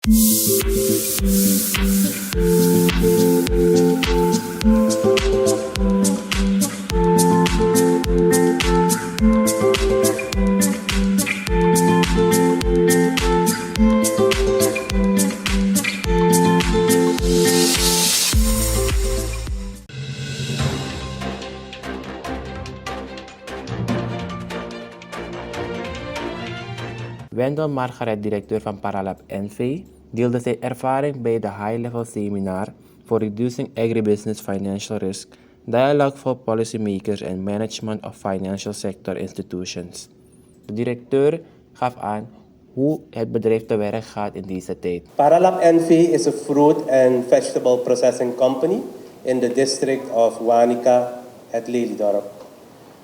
Wendel Margaret, directeur van Paralab NV, deelde zijn ervaring bij de high-level seminar for Reducing Agribusiness Financial Risk, Dialogue for Policymakers and Management of Financial Sector Institutions. De directeur gaf aan hoe het bedrijf te werk gaat in deze tijd. Paralab NV is a fruit and vegetable processing company in the district of Wanica at Lelydorp.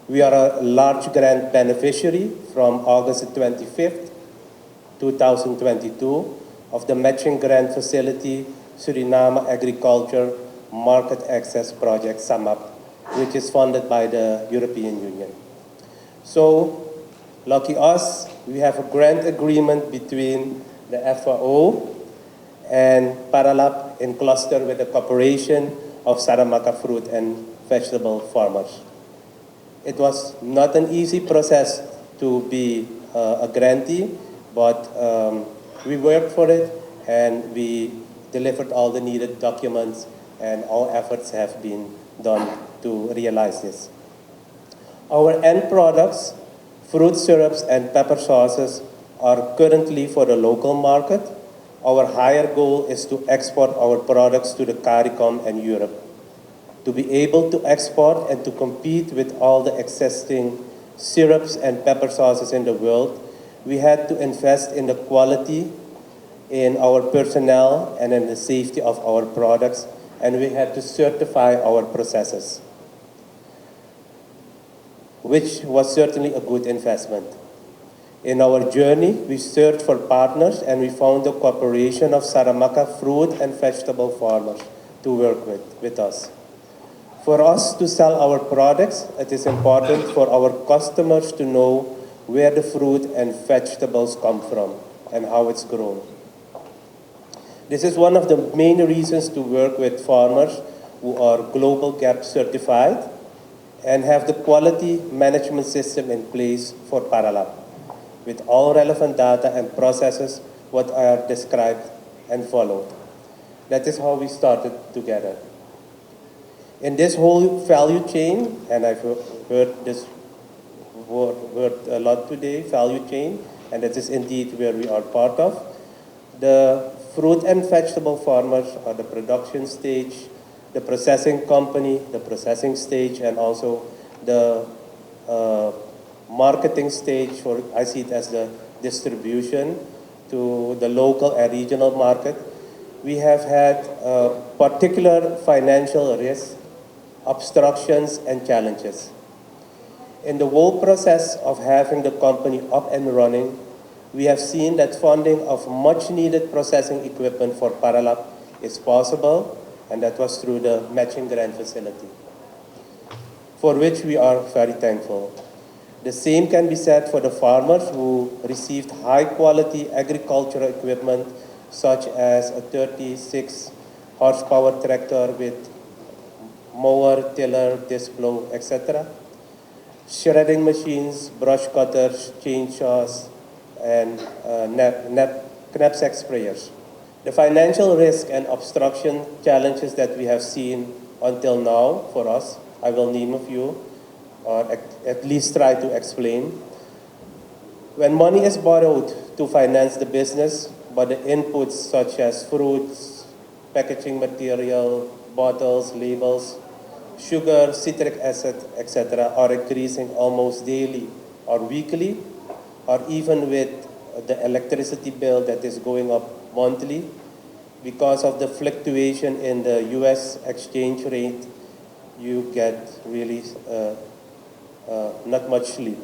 We are a large grant beneficiary from August 25th, 2022 of the matching grant facility Suriname Agriculture Market Access Project SAMAP, which is funded by the European Union. So, lucky us, we have a grant agreement between the FAO and Paralab in cluster with the cooperation of Saramacca fruit and vegetable farmers. It was not an easy process to be a grantee, but we worked for it and we delivered all the needed documents, and all efforts have been done to realize this. Our end products, fruit syrups and pepper sauces, are currently for the local market. Our higher goal is to export our products to the CARICOM and Europe. To be able to export and to compete with all the existing syrups and pepper sauces in the world, we had to invest in the quality, in our personnel, and in the safety of our products, and we had to certify our processes, which was certainly a good investment. In our journey, we searched for partners and we found the cooperation of Saramacca fruit and vegetable farmers to work with us. For us to sell our products, it is important for our customers to know where the fruit and vegetables come from and how it's grown. This is one of the main reasons to work with farmers who are Global GAP certified and have the quality management system in place for Paralab, with all relevant data and processes what are described and followed. That is how we started together. In this whole value chain, and I've heard this word a lot today, value chain, and that is indeed where we are part of. The fruit and vegetable farmers are the production stage, the processing company, the processing stage, and also the marketing stage for, I see it as the distribution to the local and regional market. We have had particular financial risks, obstructions, and challenges. In the whole process of having the company up and running, we have seen that funding of much needed processing equipment for Paralab is possible, and that was through the matching grant facility, for which we are very thankful. The same can be said for the farmers who received high quality agricultural equipment, such as a 36 horsepower tractor with mower, tiller, disc blow, etc. Shredding machines, brush cutters, chainsaws, and knapsack sprayers. The financial risk and obstruction challenges that we have seen until now for us, I will name a few, or at least try to explain. When money is borrowed to finance the business, but the inputs such as fruits, packaging material, bottles, labels, sugar, citric acid, etc. are increasing almost daily or weekly, or even with the electricity bill that is going up monthly because of the fluctuation in the US exchange rate, you get really not much sleep.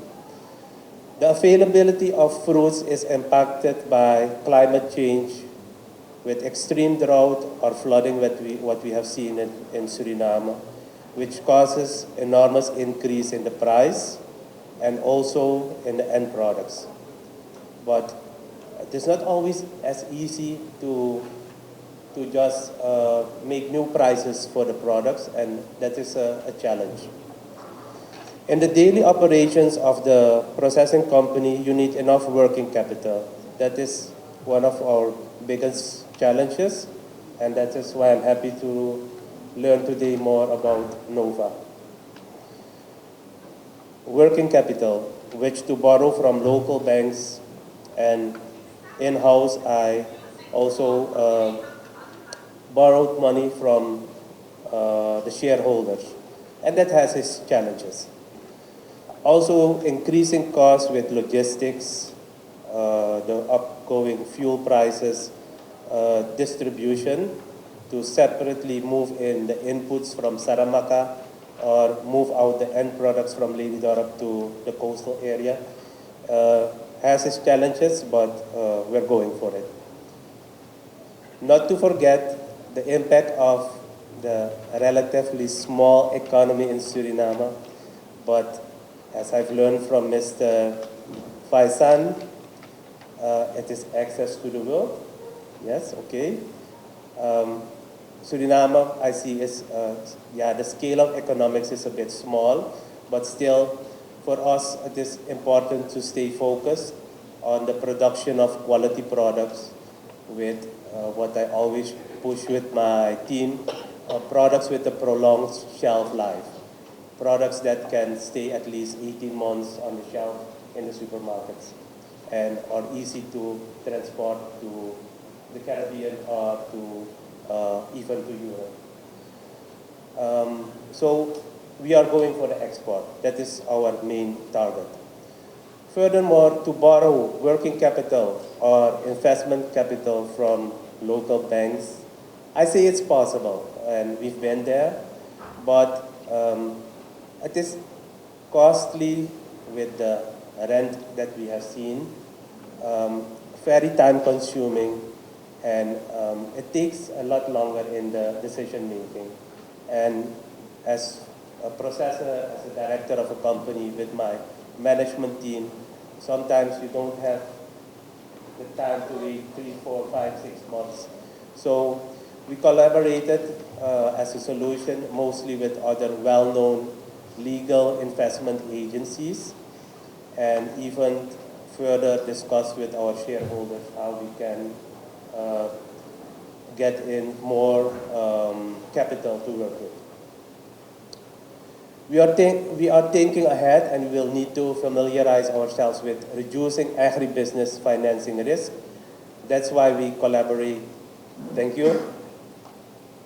The availability of fruits is impacted by climate change with extreme drought or flooding what we have seen in Suriname, which causes enormous increase in the price and also in the end products. But it is not always as easy to just make new prices for the products, and that is a challenge. In the daily operations of the processing company, you need enough working capital. That is one of our biggest challenges, and that is why I'm happy to learn today more about NOVA. Working capital, which to borrow from local banks, and in-house I also borrowed money from the shareholders, and that has its challenges. Also, increasing costs with logistics, the upgoing fuel prices, distribution to separately move in the inputs from Saramaka or move out the end products from Lady Dorop to the coastal area has its challenges, but we're going for it. Not to forget the impact of the relatively small economy in Suriname, but as I've learned from Mr. Faisan, it is access to the world. Yes, okay. Suriname, I see, is, the scale of economics is a bit small, but still, for us, it is important to stay focused on the production of quality products with what I always push with my team, products with a prolonged shelf life. Products that can stay at least 18 months on the shelf in the supermarkets and are easy to transport to the Caribbean or to even to Europe. So we are going for the export. That is our main target. Furthermore, to borrow working capital or investment capital from local banks, I say it's possible, and we've been there, but it is costly with the rent that we have seen, very time consuming, and it takes a lot longer in the decision making. And as a processor, as a director of a company with my management team, sometimes you don't have the time to wait 3, 4, 5, 6 months. So we collaborated as a solution mostly with other well-known legal investment agencies, and even further discuss with our shareholders how we can get in more capital to work with. We are thinking ahead, and we will need to familiarize ourselves with reducing agribusiness financing risk. That's why we collaborate. Thank you.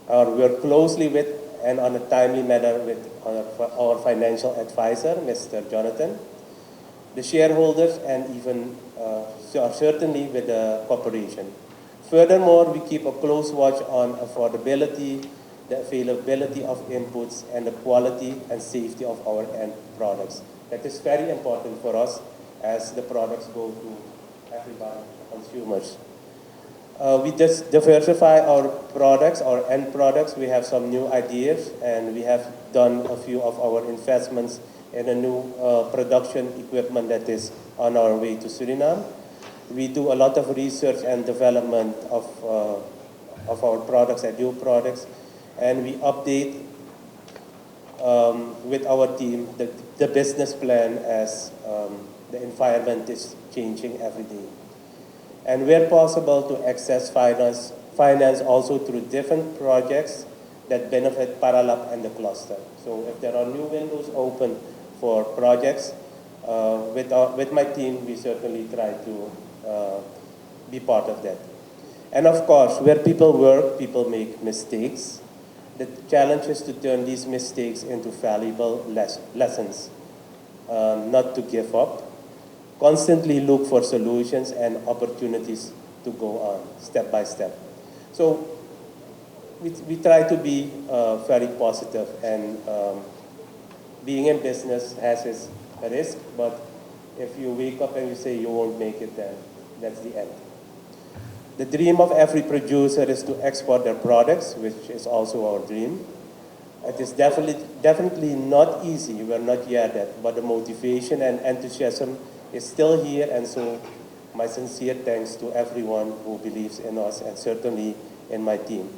We're closely with and on a timely manner with our financial advisor, Mr. Jonathan, the shareholders, and even certainly with the corporation. Furthermore, we keep a close watch on affordability, the availability of inputs, and the quality and safety of our end products. That is very important for us as the products go to everybody, consumers. We just diversify our products, our end products. We have some new ideas, and we have done a few of our investments in a new production equipment that is on our way to Suriname. We do a lot of research and development of our products and new products, and we update with our team the business plan as the environment is changing every day. And where possible, to access finance also through different projects that benefit Paralab and the cluster. So if there are new windows open for projects, with my team, we certainly try to be part of that. And of course, where people work, people make mistakes. The challenge is to turn these mistakes into valuable lessons, not to give up. Constantly look for solutions and opportunities to go on step by step. So we try to be very positive, and being in business has its risk, but if you wake up and you say you won't make it, then that's the end. The dream of every producer is to export their products, which is also our dream. It is definitely not easy, we're not yet that, but the motivation and enthusiasm is still here, and so my sincere thanks to everyone who believes in us and certainly in my team.